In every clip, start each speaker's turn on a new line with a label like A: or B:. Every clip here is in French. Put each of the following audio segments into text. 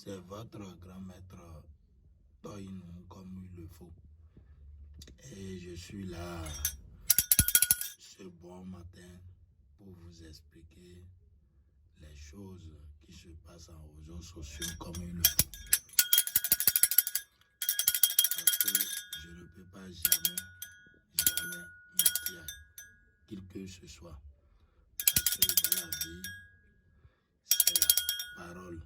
A: C'est votre grand maître Toinou comme il le faut. Et je suis là ce bon matin pour vous expliquer les choses qui se passent en réseaux sociaux comme il le faut. Parce que je ne peux pas jamais mentir à qui que ce soit. Parce que dans la vie, c'est la parole.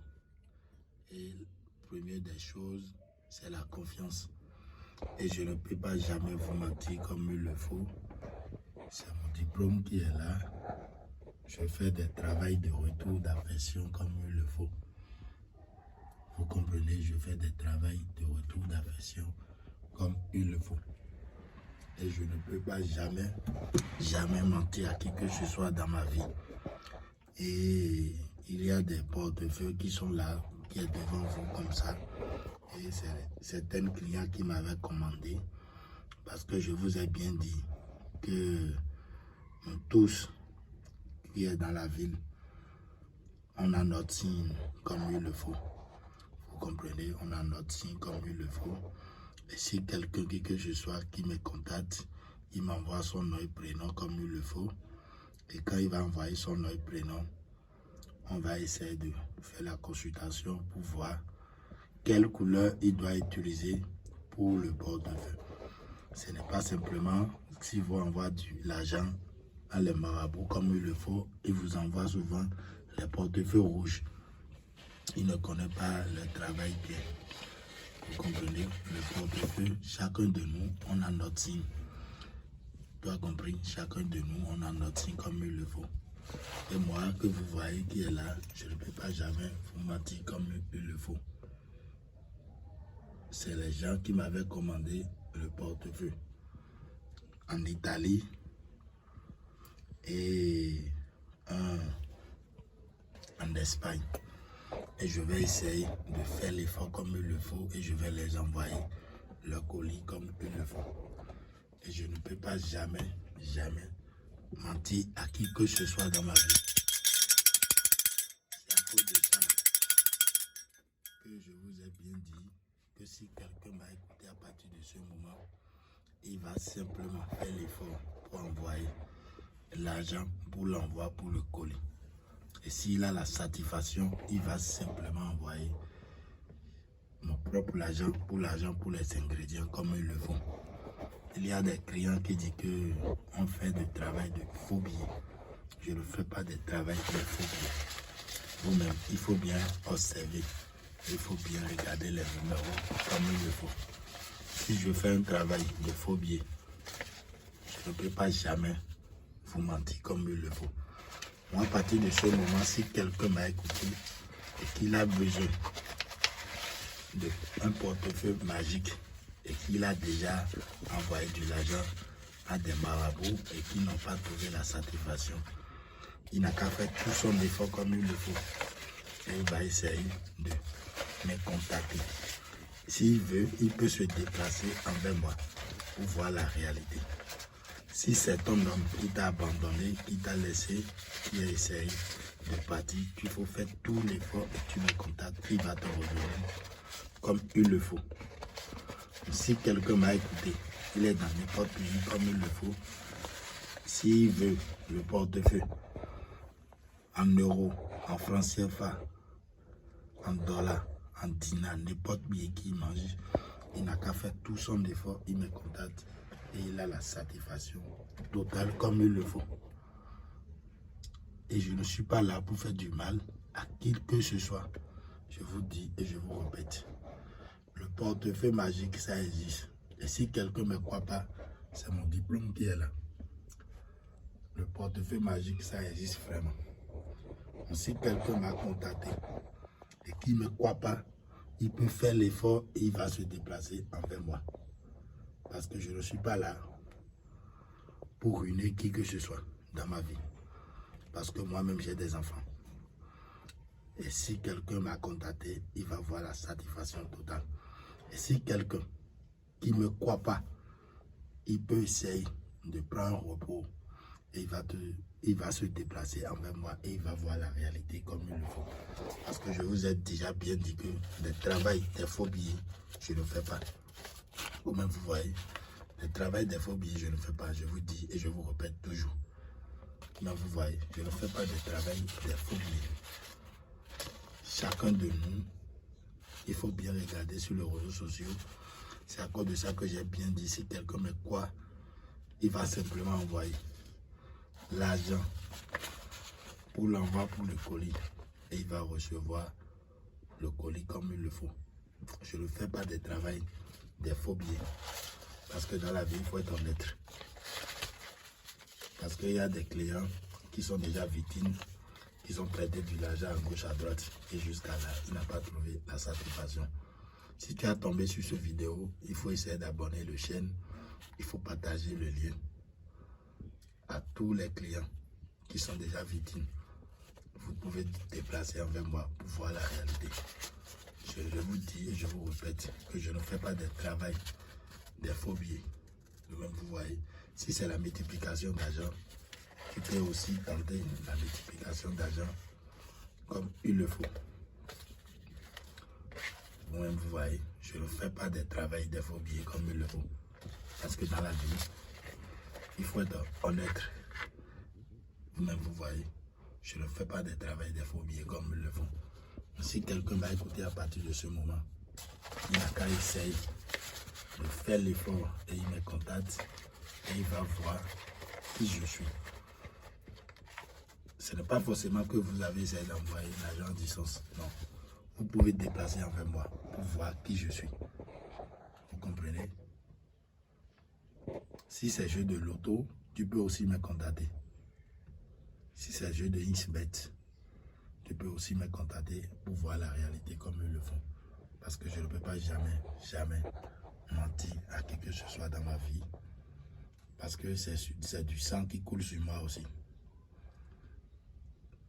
A: Et la première des choses, c'est la confiance. Et je ne peux pas jamais vous mentir comme il le faut. C'est mon diplôme qui est là. Je fais des travaux de retour d'affection comme il le faut. Vous comprenez, je fais des travaux de retour d'affection comme il le faut. Et je ne peux pas jamais mentir à qui que ce soit dans ma vie. Et il y a des portefeuilles qui sont là, qui est devant vous comme ça. Et c'est certains clients qui m'avaient commandé. Parce que je vous ai bien dit que nous tous qui est dans la ville, on a notre signe comme il le faut. Vous comprenez, on a notre signe comme il le faut. Et si quelqu'un que ce soit qui me contacte, il m'envoie son nom et prénom comme il le faut. Et quand il va envoyer son nom et prénom, on va essayer de faire la consultation pour voir quelle couleur il doit utiliser pour le portefeuille. Ce n'est pas simplement si vous envoie de l'argent à les marabouts comme il le faut, il vous envoie souvent les portefeuilles rouges. Il ne connaît pas le travail bien. Vous comprenez, le portefeuille, chacun de nous, on a notre signe. Tu as compris, chacun de nous, on a notre signe comme il le faut. Et moi, que vous voyez qui est là, je ne peux pas jamais vous mentir comme il le faut. C'est les gens qui m'avaient commandé le portefeuille en Italie et en Espagne. Et je vais essayer de faire l'effort comme il le faut et je vais les envoyer le colis comme il le faut. Et je ne peux pas jamais mentir à qui que ce soit dans ma vie. C'est à cause de ça que je vous ai bien dit que si quelqu'un m'a écouté à partir de ce moment, il va simplement faire l'effort pour envoyer l'argent pour l'envoi pour le colis. Et s'il a la satisfaction, il va simplement envoyer mon propre argent pour les ingrédients comme il le faut. Il y a des clients qui disent qu'on fait du travail de faux billets. Je ne fais pas de travail de faux billets. Vous-même, il faut bien observer. Il faut bien regarder les numéros comme il le faut. Si je fais un travail de faux billets, je ne peux pas jamais vous mentir comme il le faut. Moi, à partir de ce moment, si quelqu'un m'a écouté et qu'il a besoin d'un portefeuille magique et qu'il a déjà envoyé de l'argent à des marabouts et qui n'ont pas trouvé la satisfaction, il n'a qu'à faire tout son effort comme il le faut. Et il va essayer de me contacter. S'il veut, il peut se déplacer envers moi pour voir la réalité. Si c'est ton homme qui t'a abandonné, qui t'a laissé, qui a essayé de partir, il faut faire tout l'effort et tu me contactes, il va te revenir comme il le faut. Si quelqu'un m'a écouté, il est dans n'importe pays comme il le faut. S'il veut le portefeuille en euros, en francs CFA, en dollars, en dinars, n'importe billet qu'il mange, il n'a qu'à faire tout son effort, il me contacte et il a la satisfaction totale comme il le faut. Et je ne suis pas là pour faire du mal à qui que ce soit. Je vous dis et je vous répète, le portefeuille magique, ça existe. Et si quelqu'un ne me croit pas, c'est mon diplôme qui est là. Le portefeuille magique, ça existe vraiment. Donc, si quelqu'un m'a contacté et qui ne me croit pas, il peut faire l'effort et il va se déplacer envers moi. Parce que je ne suis pas là pour ruiner qui que ce soit dans ma vie. Parce que moi-même, j'ai des enfants. Et si quelqu'un m'a contacté, il va voir la satisfaction totale. Et si quelqu'un qui ne me croit pas, il peut essayer de prendre un repos et il va te il va se déplacer envers moi et il va voir la réalité comme il le faut. Parce que je vous ai déjà bien dit que le travail des faux billets, je ne fais pas. Ou même vous voyez, le travail des faux billets, je ne fais pas. Je vous dis et je vous répète toujours. Mais vous voyez, je ne fais pas de travail des faux billets. Chacun de nous, il faut bien regarder sur les réseaux sociaux. C'est à cause de ça que j'ai bien dit, si quelqu'un me croit, il va simplement envoyer l'argent pour l'envoi pour le colis. Et il va recevoir le colis comme il le faut. Je ne fais pas de travail des faux billets. Parce que dans la vie, il faut être honnête. Parce qu'il y a des clients qui sont déjà victimes, qui ont prêté de l'argent à gauche, à droite. Et jusqu'à là, il n'a pas trouvé la satisfaction. Si tu as tombé sur cette vidéo, il faut essayer d'abonner la chaîne. Il faut partager le lien à tous les clients qui sont déjà victimes. Vous pouvez déplacer envers moi pour voir la réalité. Je vous dis et je vous répète que je ne fais pas de travail des faux billets. Même vous voyez, si c'est la multiplication d'argent, tu peux aussi tenter la multiplication d'argent comme il le faut. Vous-même vous voyez, je ne fais pas de travail des faux billets comme il le faut. Parce que dans la vie, il faut être honnête. Vous-même vous voyez, je ne fais pas de travail des faux billets comme il le faut. Si quelqu'un m'a écouté à partir de ce moment, il n'a qu'à essayer de faire l'effort et il me contacte et il va voir qui je suis. Ce n'est pas forcément que vous avez essayé d'envoyer l'argent en distance. Non. Vous pouvez déplacer envers moi pour voir qui je suis. Vous comprenez? Si c'est jeu de loto, tu peux aussi me contacter. Si c'est jeu de XBet, tu peux aussi me contacter pour voir la réalité comme ils le font. Parce que je ne peux pas jamais mentir à qui que ce soit dans ma vie. Parce que c'est du sang qui coule sur moi aussi.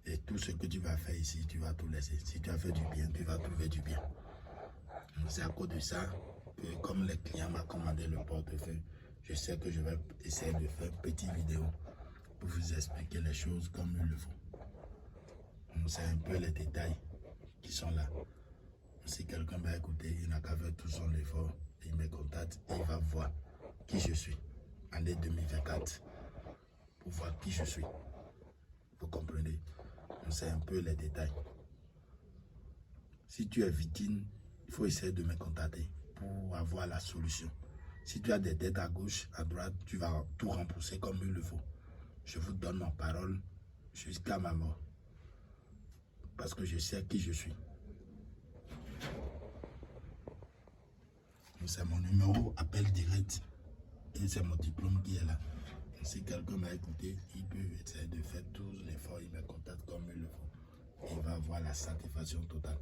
A: Et tout ce que tu vas faire ici, tu vas tout laisser. Si tu as fait du bien, tu vas trouver du bien. C'est à cause de ça que comme les clients m'ont commandé le portefeuille, je sais que je vais essayer de faire une petite vidéo pour vous expliquer les choses comme il le faut. C'est un peu les détails qui sont là. Si quelqu'un m'a écouté, il n'a qu'à faire tout son effort, il me contacte et il va voir qui je suis. Année 2024, pour voir qui je suis. Vous comprenez? C'est un peu les détails. Si tu es victime, il faut essayer de me contacter pour avoir la solution. Si tu as des dettes à gauche, à droite, tu vas tout rembourser comme il le faut. Je vous donne ma parole jusqu'à ma mort. Parce que je sais qui je suis. C'est mon numéro, appel direct. Et c'est mon diplôme qui est là. Si quelqu'un m'a écouté, il peut essayer de faire tout l'effort, il me contacte comme il le faut. Et il va avoir la satisfaction totale.